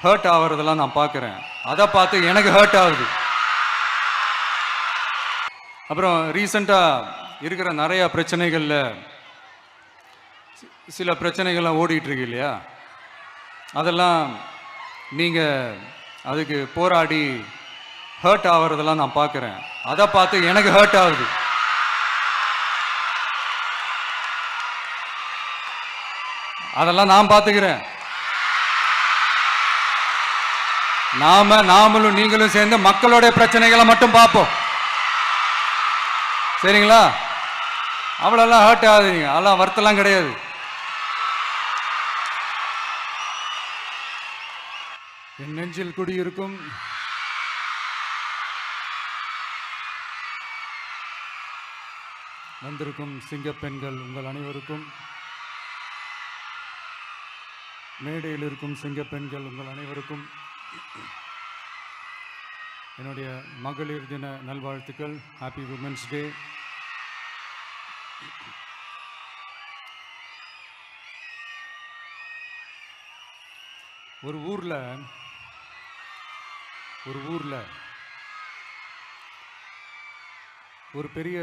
Hurt ஆகிறதெல்லாம் நான் பார்க்குறேன். அதை பார்த்து எனக்கு ஹர்ட் ஆகுது. அப்புறம் ரீசெண்டாக இருக்கிற நிறையா பிரச்சனைகளில் சில பிரச்சனைகள்லாம் ஓடிட்டு இருக்கு இல்லையா, அதெல்லாம் நீங்கள் அதுக்கு போராடி ஹர்ட் ஆகிறதெல்லாம் நான் பார்க்குறேன். அதை பார்த்து எனக்கு ஹர்ட் ஆகுது. அதெல்லாம் நான் பார்த்துக்கிறேன். நாமளும் நீங்களும் சேர்ந்து மக்களுடைய பிரச்சனைகளை மட்டும் பார்ப்போம். சரிங்களா? அவ்வளோலாம் ஹர்ட் ஆகுதுங்க. அதெல்லாம் வருத்தலாம் கிடையாது. என் நெஞ்சில் குடியிருக்கும் வந்திருக்கும் சிங்கப்பெண்கள் உங்கள் அனைவருக்கும், மேடையில் இருக்கும் சிங்கப்பெண்கள் உங்கள் அனைவருக்கும் என்னுடைய மகளிர் தின நல்வாழ்த்துக்கள். Happy women's day. ஒரு ஊரில் ஒரு பெரிய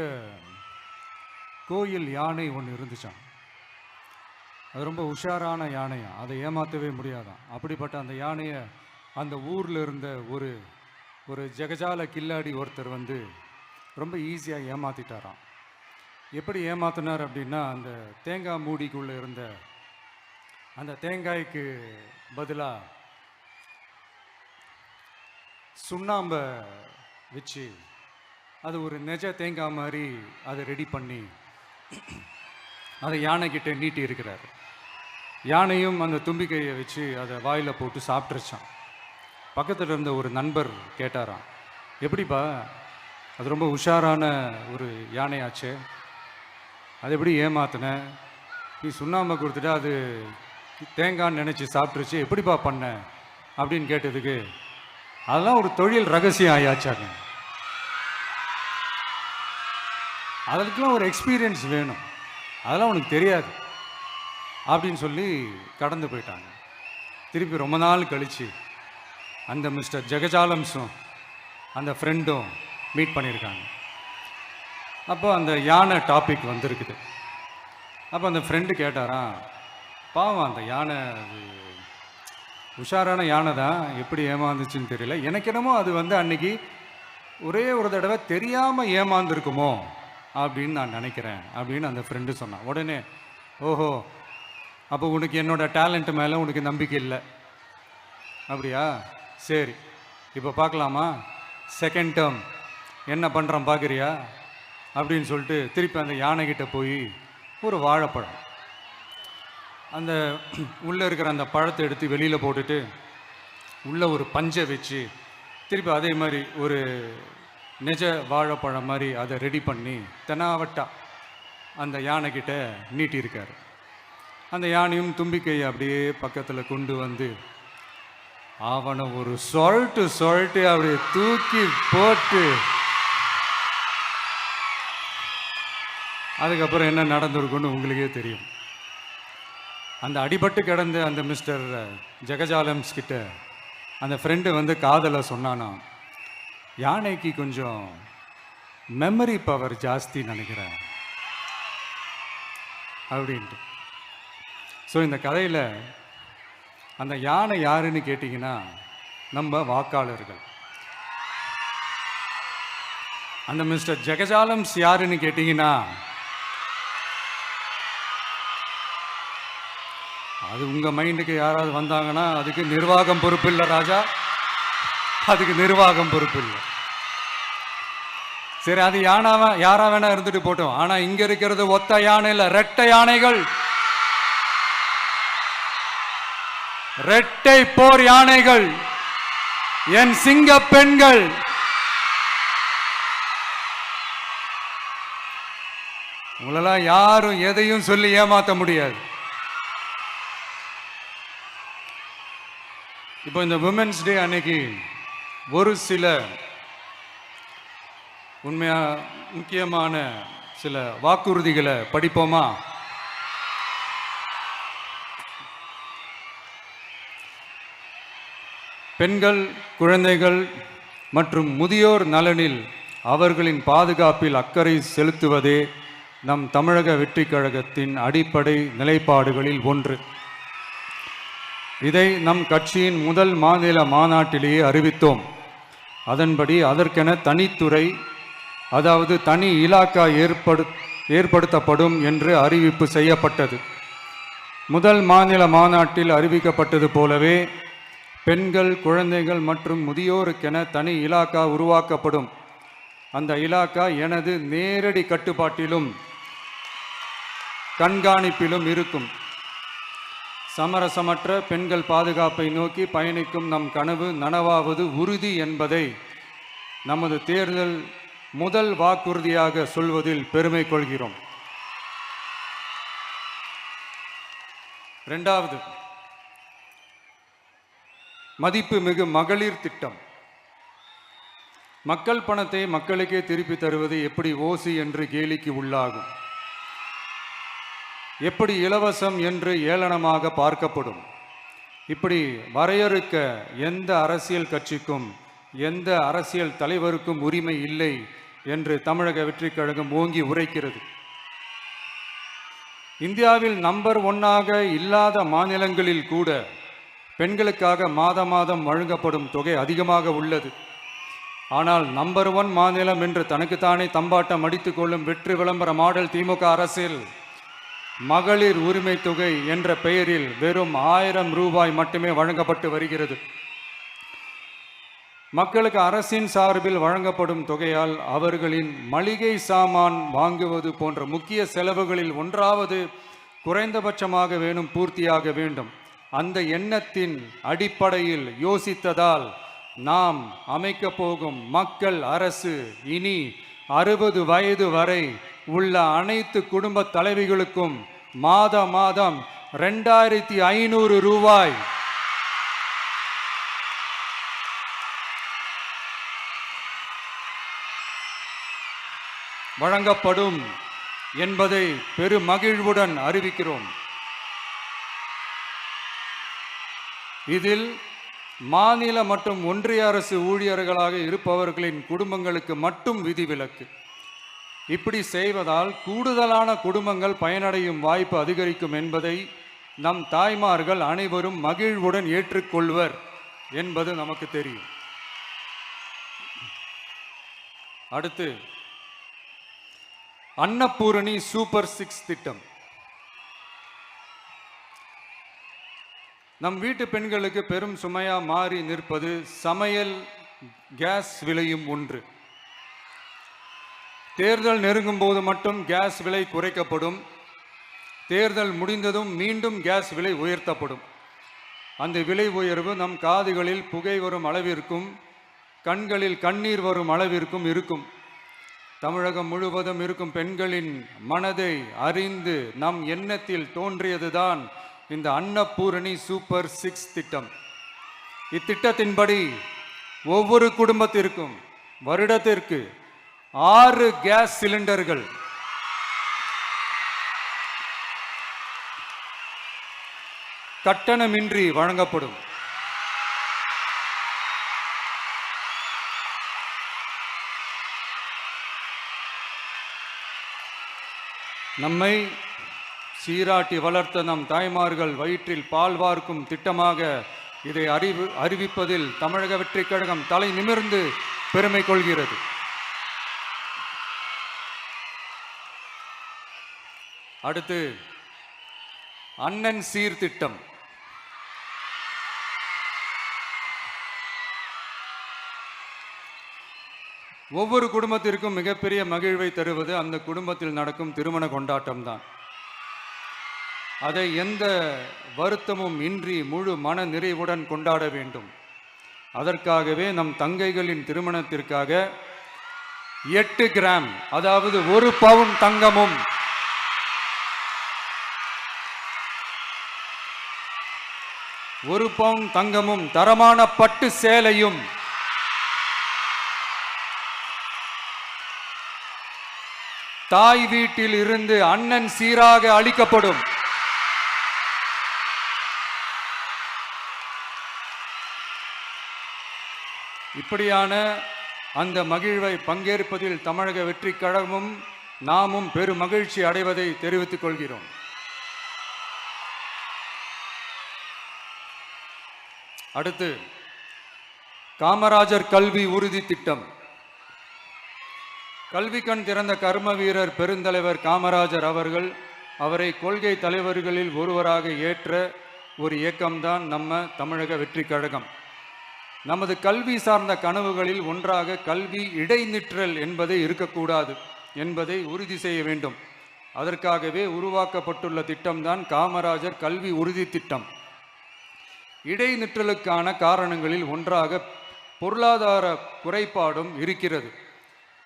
கோயில் யானை ஒன்று இருந்துச்சான். அது ரொம்ப உஷாரான யானையா, அதை ஏமாற்றவே முடியாதான். அப்படிப்பட்ட அந்த யானையை அந்த ஊரில் இருந்த ஒரு ஜெகஜால கில்லாடி ஒருத்தர் வந்து ரொம்ப ஈஸியாக ஏமாற்றிட்டாராம். எப்படி ஏமாத்தினார் அப்படின்னா, அந்த தேங்காய் மூடிக்குள்ளே இருந்த அந்த தேங்காய்க்கு பதிலாக சுண்ணாம்பை வச்சு அது ஒரு நெஜ தேங்காய் மாதிரி அதை ரெடி பண்ணி அதை யானைக்கிட்ட நீட்டி இருக்கிறார். யானையும் அந்த தும்பிக்கையை வச்சு அதை வாயில் போட்டு சாப்பிட்ருச்சான். பக்கத்தில் இருந்த ஒரு நண்பர் கேட்டாராம், எப்படிப்பா, அது ரொம்ப உஷாரான ஒரு யானையாச்சே, அது எப்படி ஏமாத்தின? நீ சுண்ணாம்பை கொடுத்துட்டா அது தேங்காய்ன்னு நினச்சி சாப்பிட்ருச்சு, எப்படிப்பா பண்ண அப்படின்னு கேட்டதுக்கு, அதெல்லாம் ஒரு தொழில் ரகசியம் ஆயாச்சாங்க, அதுக்கெல்லாம் ஒரு எக்ஸ்பீரியன்ஸ் வேணும், அதெல்லாம் உனக்கு தெரியாது அப்படின்னு சொல்லி கடந்து போயிட்டாங்க. திருப்பி ரொம்ப நாள் கழித்து அந்த மிஸ்டர் ஜெகஜாலம்ஸும் அந்த ஃப்ரெண்டும் மீட் பண்ணியிருக்காங்க. அப்போ அந்த யானை டாபிக் வந்திருக்குது. அப்போ அந்த ஃப்ரெண்டு கேட்டாராம், பாவம் அந்த யானை உஷாரான யானை தான், எப்படி ஏமாந்துச்சுன்னு தெரியல, எனக்கு என்னமோ அது வந்து அன்னைக்கு ஒரே ஒரு தடவை தெரியாமல் ஏமாந்துருக்குமோ அப்படின்னு நான் நினைக்கிறேன் அப்படின்னு அந்த ஃப்ரெண்டு சொன்னான். உடனே, ஓஹோ, அப்போ உனக்கு என்னோட டேலண்ட் மேலே உனக்கு நம்பிக்கை இல்லை அப்படியா? சரி, இப்போ பார்க்கலாமா, செகண்ட் டேர்ம் என்ன பண்ணுறான் பார்க்குறியா அப்படின்னு சொல்லிட்டு திருப்பி அந்த யானைக்கிட்ட போய் ஒரு வாழைப்பழம், அந்த உள்ளே இருக்கிற அந்த பழத்தை எடுத்து வெளியில் போட்டுட்டு உள்ளே ஒரு பஞ்சை வச்சு திருப்பி அதே மாதிரி ஒரு நெஜ வாழைப்பழம் மாதிரி அதை ரெடி பண்ணி தெனாவட்டா அந்த யானைக்கிட்ட நீட்டியிருக்காரு. அந்த யானையும் தும்பிக்கையை அப்படியே பக்கத்தில் கொண்டு வந்து அவனை ஒரு சொல்லிட்டு அப்படியே தூக்கி போட்டு, அதுக்கப்புறம் என்ன நடந்திருக்குன்னு உங்களுக்கே தெரியும். அந்த அடிபட்டு கிடந்த அந்த மிஸ்டர் ஜெகஜாலம்ஸ் கிட்ட அந்த ஃப்ரெண்டு வந்து காதலை சொன்னானா, யானைக்கு கொஞ்சம் மெமரி பவர் ஜாஸ்தி நினைக்கிறேன் அப்படின்ட்டு. ஸோ இந்த கதையில் அந்த யானை யாருன்னு கேட்டிங்கன்னா நம்ம வாக்காளர்கள். அந்த மிஸ்டர் ஜெகஜாலம்ஸ் யாருன்னு கேட்டிங்கன்னா அது உங்கள் மைண்டுக்கு யாராவது வந்தாங்கன்னா அதுக்கு நிர்வாகம் பொறுப்பு இல்லை ராஜா, அதுக்கு நிர்வாகம் பொறுப்பு இல்லை. சரி, அது யாரா வேணா இருந்துட்டு போட்டோம். ஆனால் இங்கே இருக்கிறது ஒத்த யானை இல்லை, ரெட்டை யானைகள், ரெட்டை போர் யானைகள், என் சிங்க பெண்கள். உங்களெல்லாம் யாரும் எதையும் சொல்லி ஏமாற்ற முடியாது. இப்போ இந்த விமென்ஸ் டே அன்னைக்கு ஒரு சில உண்மையா முக்கியமான சில வாக்குறுதிகளை படிப்போமா? பெண்கள், குழந்தைகள் மற்றும் முதியோர் நலனில் அவர்களின் பாதுகாப்பில் அக்கறை செலுத்துவதே நம் தமிழக வெற்றிக் கழகத்தின் அடிப்படை நிலைப்பாடுகளில் ஒன்று. இதை நம் கட்சியின் முதல் மாநில மாநாட்டிலேயே அறிவித்தோம். அதன்படி அதற்கென தனித்துறை, அதாவது தனி இலாக்கா ஏற்படுத்தப்படும் என்று அறிவிப்பு செய்யப்பட்டது. முதல் மாநில மாநாட்டில் அறிவிக்கப்பட்டது போலவே பெண்கள், குழந்தைகள் மற்றும் முதியோருக்கென தனி இலாக்கா உருவாக்கப்படும். அந்த இலாக்கா எனது நேரடி கட்டுப்பாட்டிலும் கண்காணிப்பிலும் இருக்கும். சமரசமற்ற பெண்கள் பாதுகாப்பை நோக்கி பயணிக்கும் நம் கனவு நனவாவது உறுதி என்பதை நமது தேர்தல் முதல் வாக்குறுதியாக சொல்வதில் பெருமை கொள்கிறோம். இரண்டாவது, மதிப்புமிகு மகளிர் திட்டம். மக்கள் பணத்தை மக்களுக்கே திருப்பி தருவது எப்படி ஓசி என்று கேலிக்கு உள்ளாகும், எப்படி இலவசம் என்று ஏளனமாக பார்க்கப்படும். இப்படி வரையறுக்க எந்த அரசியல் கட்சிக்கும் எந்த அரசியல் தலைவருக்கும் உரிமை இல்லை என்று தமிழக வெற்றிக் கழகம் ஓங்கி உரைக்கிறது. இந்தியாவில் நம்பர் 1ஆக இல்லாத மாநிலங்களில் கூட பெண்களுக்காக மாதம் வழங்கப்படும் தொகை அதிகமாக உள்ளது. ஆனால் நம்பர் 1 மாநிலம் என்று தனக்குத்தானே தம்பாட்டம் அடித்துக் கொள்ளும் வெற்றி விளம்பர மாடல் திமுக அரசில் மகளிர் உரிமை தொகை என்ற பெயரில் வெறும் 1000 ரூபாய் மட்டுமே வழங்கப்பட்டு வருகிறது. மக்களுக்கு அரசின் சார்பில் வழங்கப்படும் தொகையால் அவர்களின் மளிகை சாமான் வாங்குவது போன்ற முக்கிய செலவுகளில் ஒன்றாவது குறைந்தபட்சமாக வேணும் பூர்த்தியாக வேண்டும். அந்த எண்ணத்தின் அடிப்படையில் யோசித்ததால் நாம் அமைக்க போகும் மக்கள் அரசு இனி 60 வயது வரை உள்ள அனைத்து குடும்ப தலைவிகளுக்கும் மாதம் 2500 ரூபாய் வழங்கப்படும் என்பதை பெருமகிழ்வுடன் அறிவிக்கிறோம். இதில் மாநில மற்றும் ஒன்றிய அரசு ஊழியர்களாக இருப்பவர்களின் குடும்பங்களுக்கு மட்டும் விதிவிலக்கு. இப்படி செய்வதால் கூடுதலான குடும்பங்கள் பயனடையும் வாய்ப்பு அதிகரிக்கும் என்பதை நம் தாய்மார்கள் அனைவரும் மகிழ்வுடன் ஏற்றுக்கொள்வர் என்பது நமக்கு தெரியும். அடுத்து, அன்னபூரணி சூப்பர் 6 திட்டம். நம் வீட்டு பெண்களுக்கு பெரும் சுமையா மாறி நிற்பது சமையல் கேஸ் விலையும் ஒன்று. தேர்தல் நெருங்கும் போது மட்டும் கேஸ் விலை குறைக்கப்படும். தேர்தல் முடிந்ததும் மீண்டும் கேஸ் விலை உயர்த்தப்படும். அந்த விலை உயர்வு நம் காதுகளில் புகை வரும் அளவிற்கும் கண்களில் கண்ணீர் வரும் அளவிற்கும் இருக்கும். தமிழகம் முழுவதும் இருக்கும் பெண்களின் மனதை அறிந்து நம் எண்ணத்தில் தோன்றியதுதான் இந்த அன்னபூரணி சூப்பர் 6 திட்டம். இத்திட்டத்தின்படி ஒவ்வொரு குடும்பத்திற்கும் வருடத்திற்கு 6 கேஸ் சிலிண்டர்கள் கட்டணமின்றி வழங்கப்படும். நம்மை சீராட்டி வளர்த்த நம் தாய்மார்கள் வயிற்றில் பால் வார்க்கும் திட்டமாக இதை அறிவிப்பதில் தமிழக வெற்றிக் கழகம் தலை நிமிர்ந்து பெருமை கொள்கிறது. அடுத்து, அண்ணன் சீர்திட்டம். ஒவ்வொரு குடும்பத்திற்கும் மிகப்பெரிய மகிழ்வை தருவது அந்த குடும்பத்தில் நடக்கும் திருமண கொண்டாட்டம் தான். அதை எந்த வருத்தமும் இன்றி முழு மன நிறைவுடன் கொண்டாட வேண்டும். அதற்காகவே நம் தங்கைகளின் திருமணத்திற்காக 8 கிராம், அதாவது 1 பவுன் தங்கமும் 1 பவுன் தங்கமும் தரமான பட்டு சேலையும் தாய் வீட்டில் இருந்து அண்ணன் சீராக அளிக்கப்படும். இப்படியான அந்த மகிழ்வை பங்கேற்பதில் தமிழக வெற்றி கழகமும் நாமும் பெரும் மகிழ்ச்சி அடைவதை தெரிவித்துக் கொள்கிறோம். அடுத்து காமராஜர் கல்வி உறுதி திட்டம். கல்வி கண் திறந்த கர்ம வீரர் பெருந்தலைவர் காமராஜர் அவரை கொள்கை தலைவர்களில் ஒருவராக ஏற்ற ஒரு இயக்கம்தான் நம்ம தமிழக வெற்றி கழகம். நமது கல்வி சார்ந்த கனவுகளில் ஒன்றாக கல்வி இடைநிற்றல் என்பதை இருக்கக்கூடாது என்பதை உறுதி செய்ய வேண்டும். அதற்காகவே உருவாக்கப்பட்டுள்ள திட்டம்தான் காமராஜர் கல்வி உறுதி திட்டம். இடைநிற்றலுக்கான காரணங்களில் ஒன்றாக பொருளாதார குறைபாடும் இருக்கிறது.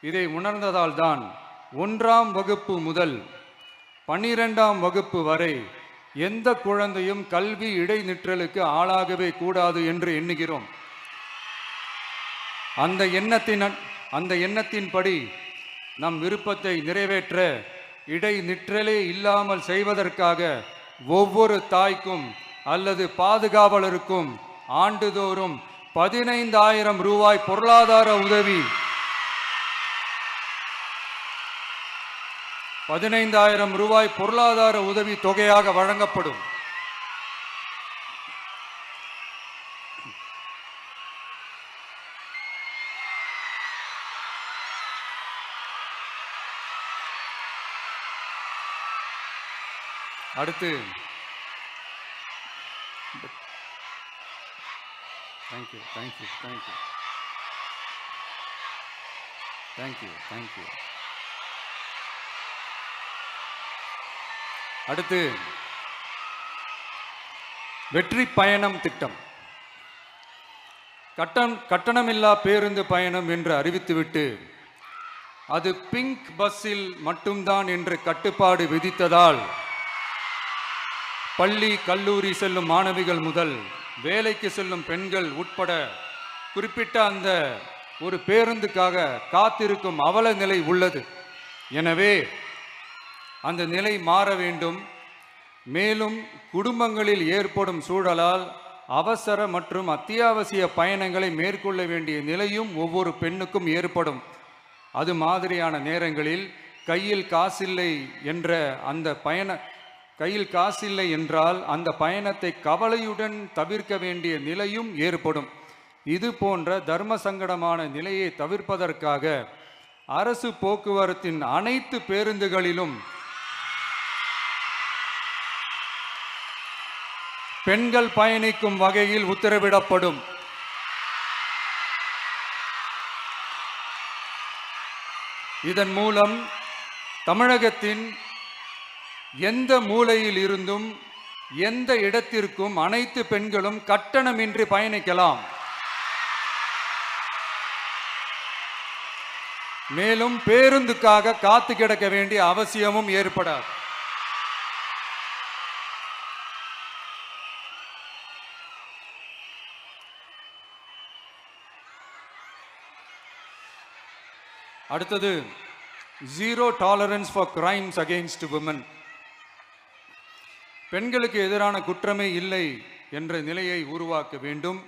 இதை உணர்ந்ததால் தான் 1ஆம் வகுப்பு முதல் 12ஆம் வகுப்பு வரை எந்த குழந்தையும் கல்வி இடைநிற்றலுக்கு ஆளாகவே கூடாது என்று எண்ணுகிறோம். அந்த எண்ணத்தின்படி நம் விருப்பத்தை நிறைவேற்ற இடைநிற்றலே இல்லாமல் செய்வதற்காக ஒவ்வொரு தாய்க்கும் அல்லது பாதுகாவலருக்கும் ஆண்டுதோறும் 15,000 ரூபாய் பொருளாதார உதவி 15,000 ரூபாய் பொருளாதார உதவி தொகையாக வழங்கப்படும். அடுத்து தேங்க்யூ. அடுத்து வெற்றி பயணம் திட்டம். கட்டணமில்லா பேருந்து பயணம் என்று அறிவித்துவிட்டு அது பிங்க் பஸ்ஸில் மட்டும்தான் என்று கட்டுப்பாடு விதித்ததால் பள்ளி கல்லூரி செல்லும் மாணவிகள் முதல் வேலைக்கு செல்லும் பெண்கள் உட்பட குறிப்பிட்ட அந்த ஒரு பேருந்துக்காக காத்திருக்கும் அவல நிலை உள்ளது. எனவே அந்த நிலை மாற வேண்டும். மேலும் குடும்பங்களில் ஏற்படும் சூழலால் அவசர மற்றும் அத்தியாவசிய பயணங்களை மேற்கொள்ள வேண்டிய நிலையும் ஒவ்வொரு பெண்ணுக்கும் ஏற்படும். அது மாதிரியான நேரங்களில் கையில் காசில்லை என்றால் அந்த பயணத்தை கவலையுடன் தவிர்க்க வேண்டிய நிலையும் ஏற்படும். இது போன்ற தர்ம சங்கடமான நிலையை தவிர்ப்பதற்காக அரசு போக்குவரத்தின் அனைத்து பேருந்துகளிலும் பெண்கள் பயணிக்கும் வகையில் உத்தரவிடப்படும். இதன் மூலம் தமிழகத்தின் எந்த மூலையில் இருந்தும் எந்த இடத்திற்கும் அனைத்து பெண்களும் கட்டணமின்றி பயணிக்கலாம். மேலும் பேருந்துக்காக காத்து கிடக்க வேண்டிய அவசியமும் ஏற்படாது. அடுத்தது zero tolerance for crimes against women. பெண்களுக்கு எதிரான குற்றமே இல்லை என்ற நிலையை உருவாக்க வேண்டும்.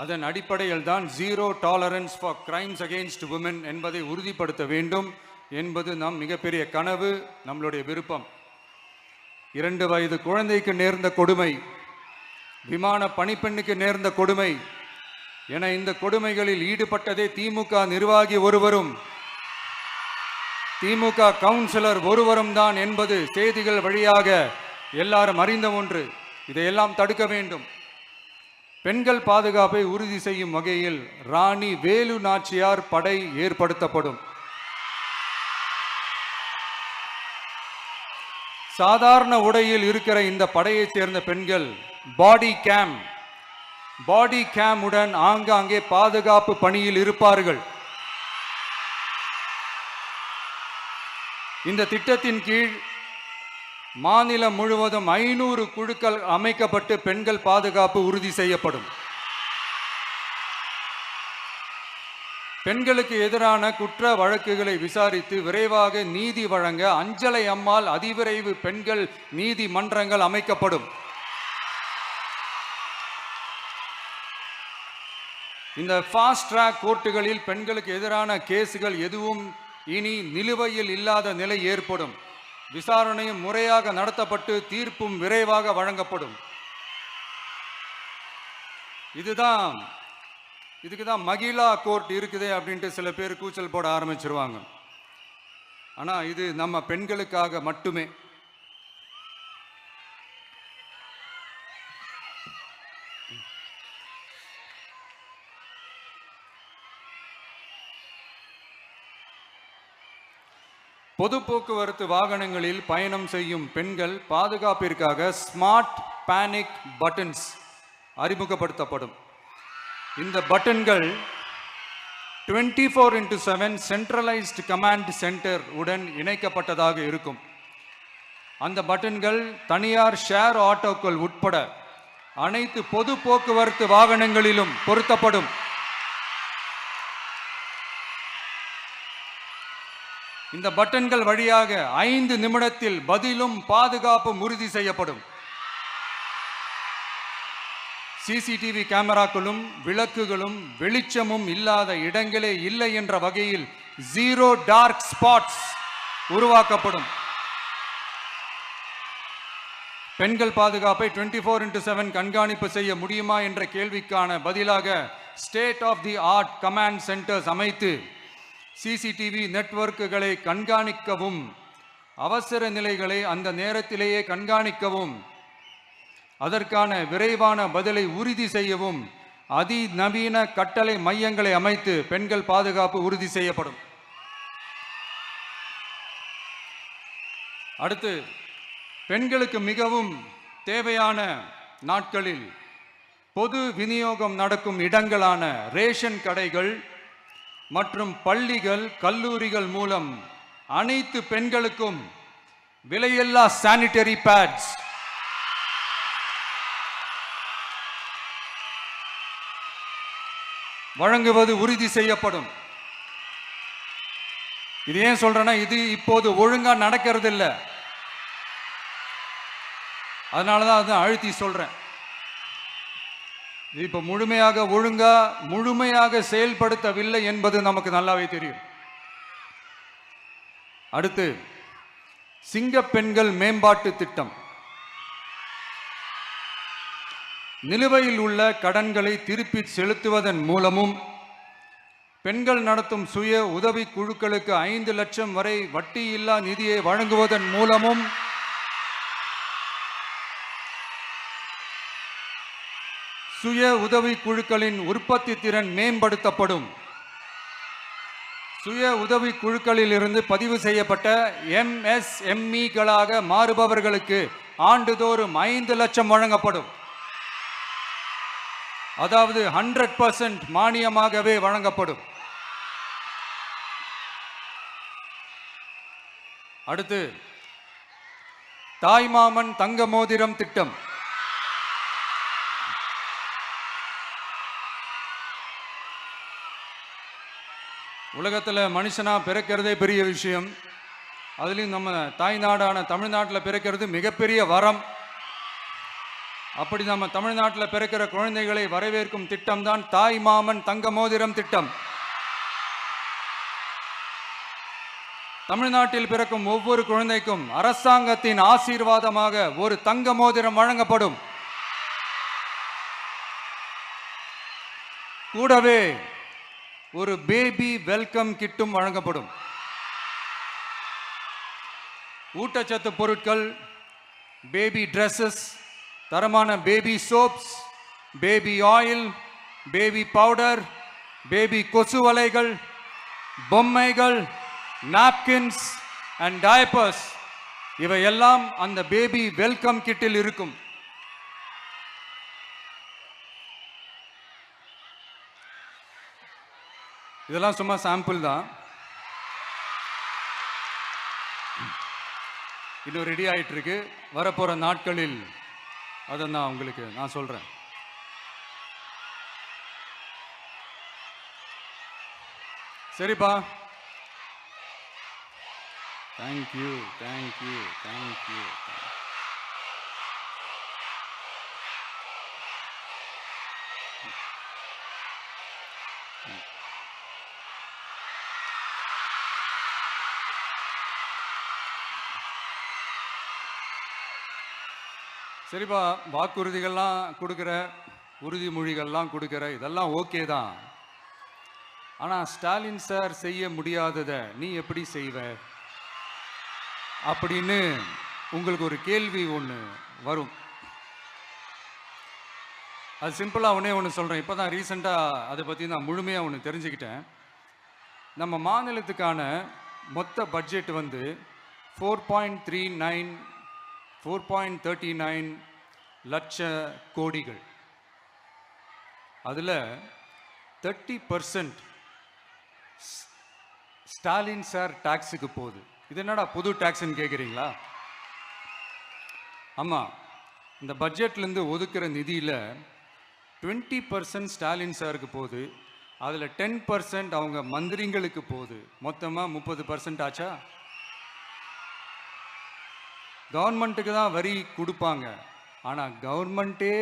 அதன் அடிப்படையில் தான் zero tolerance for crimes against women என்பதை உறுதிப்படுத்த வேண்டும் என்பது நம் மிகப்பெரிய கனவு, நம்மளுடைய விருப்பம். 2 வயது குழந்தைக்கு நேர்ந்த கொடுமை, விமான பணிப்பெண்ணுக்கு நேர்ந்த கொடுமை என இந்த கொடுமைகளில் ஈடுபட்டதே திமுக நிர்வாகி ஒருவரும் திமுக கவுன்சிலர் ஒருவரும் தான் என்பது செய்திகள் வழியாக எல்லாரும் அறிந்த ஒன்று. இதையெல்லாம் தடுக்க வேண்டும். பெண்கள் பாதுகாப்பை உறுதி செய்யும் வகையில் ராணி வேலு நாச்சியார் படை ஏற்படுத்தப்படும். சாதாரண உடையில் இருக்கிற இந்த படையைச் சேர்ந்த பெண்கள் பாடி கேம் உடன் ஆங்காங்கே பாதுகாப்பு பணியில் இருப்பார்கள். இந்த திட்டத்தின் கீழ் மாநிலம் முழுவதும் 500 குழுக்கள் அமைக்கப்பட்டு பெண்கள் பாதுகாப்பு உறுதி செய்யப்படும். பெண்களுக்கு எதிரான குற்ற வழக்குகளை விசாரித்து விரைவாக நீதி வழங்க அஞ்சலை அம்மாள் அதிவிரைவு பெண்கள் நீதிமன்றங்கள் அமைக்கப்படும். இந்த ஃபாஸ்ட் ட்ராக் கோர்ட்டுகளில் பெண்களுக்கு எதிரான கேஸுகள் எதுவும் இனி நிலுவையில் இல்லாத நிலை ஏற்படும். விசாரணையும் முறையாக நடத்தப்பட்டு தீர்ப்பும் விரைவாக வழங்கப்படும். இதுக்கு தான் மகிழா கோர்ட் இருக்குது அப்படின்ட்டு சில பேர் கூச்சல் போட ஆரம்பிச்சிருவாங்க. ஆனால் இது நம்ம பெண்களுக்காக மட்டுமே. பொது போக்குவரத்து வாகனங்களில் பயணம் செய்யும் பெண்கள் பாதுகாப்பிற்காக ஸ்மார்ட் பேனிக் பட்டன்ஸ் அறிமுகப்படுத்தப்படும். இந்த பட்டன்கள் 24/7 சென்ட்ரலைஸ்டு கமாண்ட் சென்டர் உடன் இணைக்கப்பட்டதாக இருக்கும். அந்த பட்டன்கள் தனியார் ஷேர் ஆட்டோக்கள் உட்பட அனைத்து பொது போக்குவரத்து வாகனங்களிலும் பொருத்தப்படும். இந்த பட்டன்கள் வழியாக 5 நிமிடத்தில் பதிலும் பாதுகாப்பும் உறுதி செய்யப்படும். சிசிடிவி கேமராக்களும் விளக்குகளும் வெளிச்சமும் இல்லாத இடங்களே இல்லை என்ற வகையில் 0 டார்க் ஸ்பாட்ஸ் உருவாக்கப்படும். பெண்கள் பாதுகாப்பை 24/7 கண்காணிப்பு செய்ய முடியுமா என்ற கேள்விக்கான பதிலாக state of the art command centres அமைத்து சிசிடிவி நெட்வொர்க்குகளை கண்காணிக்கவும் அவசர நிலைகளை அந்த நேரத்திலேயே கண்காணிக்கவும் அதற்கான விரைவான பதிலை உறுதி செய்யவும் அதிநவீன கட்டளை மையங்களை அமைத்து பெண்கள் பாதுகாப்பு உறுதி செய்யப்படும். அடுத்து, பெண்களுக்கு மிகவும் தேவையான நாட்களில் பொது விநியோகம் நடக்கும் இடங்களான ரேஷன் கடைகள் மற்றும் பள்ளிகள் கல்லூரிகள் மூலம் அனைத்து பெண்களுக்கும் விலையில்லா சானிட்டரி பேட்ஸ் வழங்குவது உறுதி செய்யப்படும். இது ஏன் சொல்றேன்னா, இது இப்போது ஒழுங்கா நடக்கிறது இல்லை. அதனாலதான் அதை அழுத்தி சொல்றேன். இப்ப முழுமையாக செயல்படுத்தவில்லை என்பது நமக்கு நல்லாவே தெரியும். அடுத்து, சிங்க பெண்கள் மேம்பாட்டு திட்டம். நிலுவையில் உள்ள கடன்களை திருப்பி செலுத்துவதன் மூலமும் பெண்கள் நடத்தும் சுய உதவி குழுக்களுக்கு 5 லட்சம் வரை வட்டியில்லா நிதியை வழங்குவதன் மூலமும் சுய உதவி குழுக்களின் உற்பத்தி திறன் மேம்படுத்தப்படும். சுய உதவி குழுக்களில் இருந்து பதிவு செய்யப்பட்ட MSMEகளாக மாறுபவர்களுக்கு ஆண்டுதோறும் 5 லட்சம் வழங்கப்படும். அதாவது 100% மானியமாகவே வழங்கப்படும். அடுத்து, தாய்மாமன் தங்க மோதிரம் திட்டம். உலகத்தில் மனுஷனா பிறக்கிறதே பெரிய விஷயம். அதுலேயும் நம்ம தாய்நாடான தமிழ்நாட்டில் பிறக்கிறது மிகப்பெரிய வரம். அப்படி நம்ம தமிழ்நாட்டில் பிறக்கிற குழந்தைகளை வரவேற்கும் திட்டம் தான் தாய் மாமன் தங்க மோதிரம் திட்டம். தமிழ்நாட்டில் பிறக்கும் ஒவ்வொரு குழந்தைக்கும் அரசாங்கத்தின் ஆசீர்வாதமாக ஒரு தங்க மோதிரம் வழங்கப்படும். கூடவே ஒரு பேபி வெல்கம் கிட்டும் வழங்கப்படும். ஊட்டச்சத்து பொருட்கள், பேபி ட்ரெஸ்ஸஸ், தரமான baby soaps, baby oil, baby powder, baby கொசு வலைகள், பொம்மைகள், நாப்கின்ஸ் அண்ட் டயப்பர்ஸ் இவையெல்லாம் அந்த பேபி வெல்கம் கிட்டில் இருக்கும். இதெல்லாம் சும்மா சாம்பிள் தான். இன்னும் ரெடி ஆயிட்டு இருக்கு. வரப்போற நாட்களில் அதை நான் சொல்றேன். சரிப்பா, தேங்க்யூ. சரிப்பா, வாக்குறுதிகள்லாம் கொடுக்குற, உறுதிமொழிகள்லாம் கொடுக்குற, இதெல்லாம் ஓகே தான். ஆனால் ஸ்டாலின் சார் செய்ய முடியாததை நீ எப்படி செய்வ அப்படின்னு உங்களுக்கு ஒரு கேள்வி ஒன்று வரும். அது சிம்பிளாக ஒன்று சொல்கிறேன். இப்போ தான் ரீசெண்டாக அதை பற்றி நான் முழுமையாக ஒன்று தெரிஞ்சுக்கிட்டேன். நம்ம மாநிலத்துக்கான மொத்த பட்ஜெட் வந்து 4.39 லட்ச கோடிகள். அதில் 30% ஸ்டாலின் சார் டாக்ஸுக்கு போகுது. இது என்னடா புது டாக்ஸ்ன்னு கேட்குறீங்களா? ஆமாம், இந்த பட்ஜெட்லேருந்து ஒதுக்குற நிதியில் 20% ஸ்டாலின் சாருக்கு போகுது. அதில் 10% அவங்க மந்திரிங்களுக்கு போகுது. மொத்தமாக 30% ஆச்சா? கவர்மெண்ட்டுக்கு தான் வரி கொடுப்பாங்க. ஆனால் கவர்மெண்ட்டே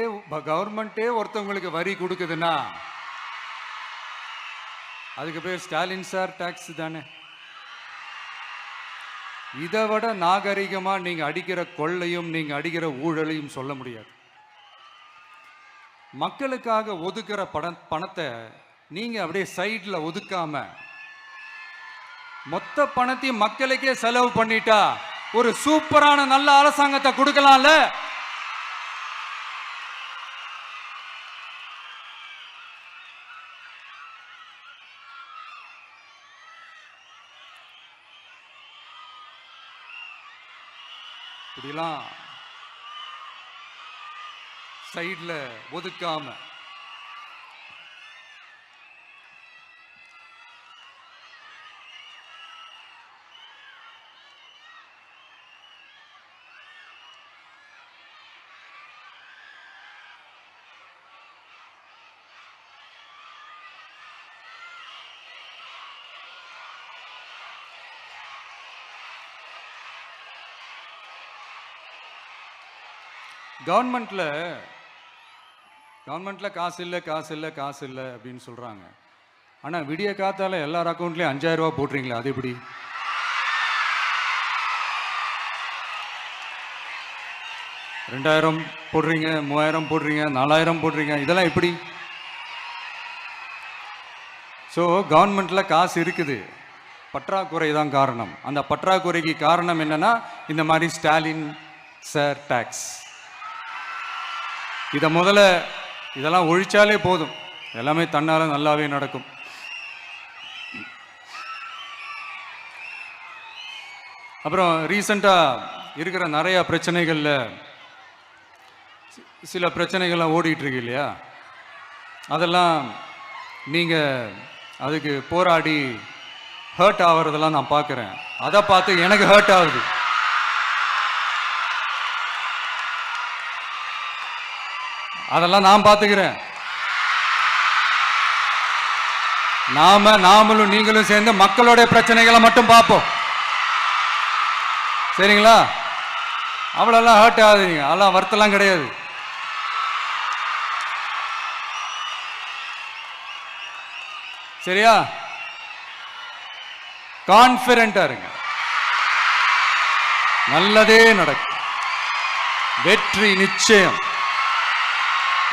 ஒருத்தவங்களுக்கு வரி கொடுக்குதுன்னா அதுக்கு பேர் ஸ்டாலின் சார் டாக்ஸ் தானே. இதை விட நாகரிகமாக நீங்கள் அடிக்கிற கொள்ளையும் நீங்கள் அடிக்கிற ஊழலையும் சொல்ல முடியாது. மக்களுக்காக ஒதுக்குற பணத்தை நீங்கள் அப்படியே சைடில் ஒதுக்காம மொத்த பணத்தையும் மக்களுக்கே செலவு பண்ணிட்டா ஒரு சூப்பரான நல்ல அரசாங்கத்தை கொடுக்கலாம்ல. இப்படிலாம் சைடில் ஒதுக்காம கவர்மெண்ட்ல காசு இல்லை அப்படின்னு சொல்றாங்க. ஆனால் விடிய காத்தால எல்லார் அக்கௌண்ட்லேயும் 5000 ரூபா போடுறீங்களா? அது எப்படி? $2000 போடுறீங்க, 3000 போடுறீங்க, 4000 போடுறீங்க, இதெல்லாம் எப்படி? ஸோ கவர்மெண்ட்ல காசு இருக்குது, பற்றாக்குறை தான் காரணம். அந்த பற்றாக்குறைக்கு காரணம் என்னன்னா இந்த மாதிரி ஸ்டாலின் சார் டாக்ஸ். இதெல்லாம் ஒழிச்சாலே போதும், எல்லாமே தன்னால நல்லாவே நடக்கும். அப்புறம் ரீசண்டாக இருக்கிற நிறைய பிரச்சனைகளில் சில பிரச்சனைகள்லாம் ஓடிட்டு இருக்கு இல்லையா? அதெல்லாம் நீங்கள் அதுக்கு போராடி ஹர்ட் ஆகிறதெல்லாம் நான் பார்க்குறேன். அதை பார்த்து எனக்கு ஹர்ட் ஆகுது. அதெல்லாம் நான் பார்த்துக்கிறேன். நாமளும் நீங்களும் சேர்ந்து மக்களோட பிரச்சனைகளை மட்டும் பார்ப்போம், சரிங்களா? அவ்வளோலாம் ஹர்ட் ஆகுதுங்க, அதெல்லாம் வருத்தலாம் கிடையாது. சரியா? கான்ஃபிடென்ட்டா இருங்க, நல்லதே நடக்கும், வெற்றி நிச்சயம்.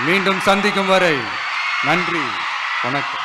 மீண்டும் சந்திக்கும் வரை நன்றி, வணக்கம்.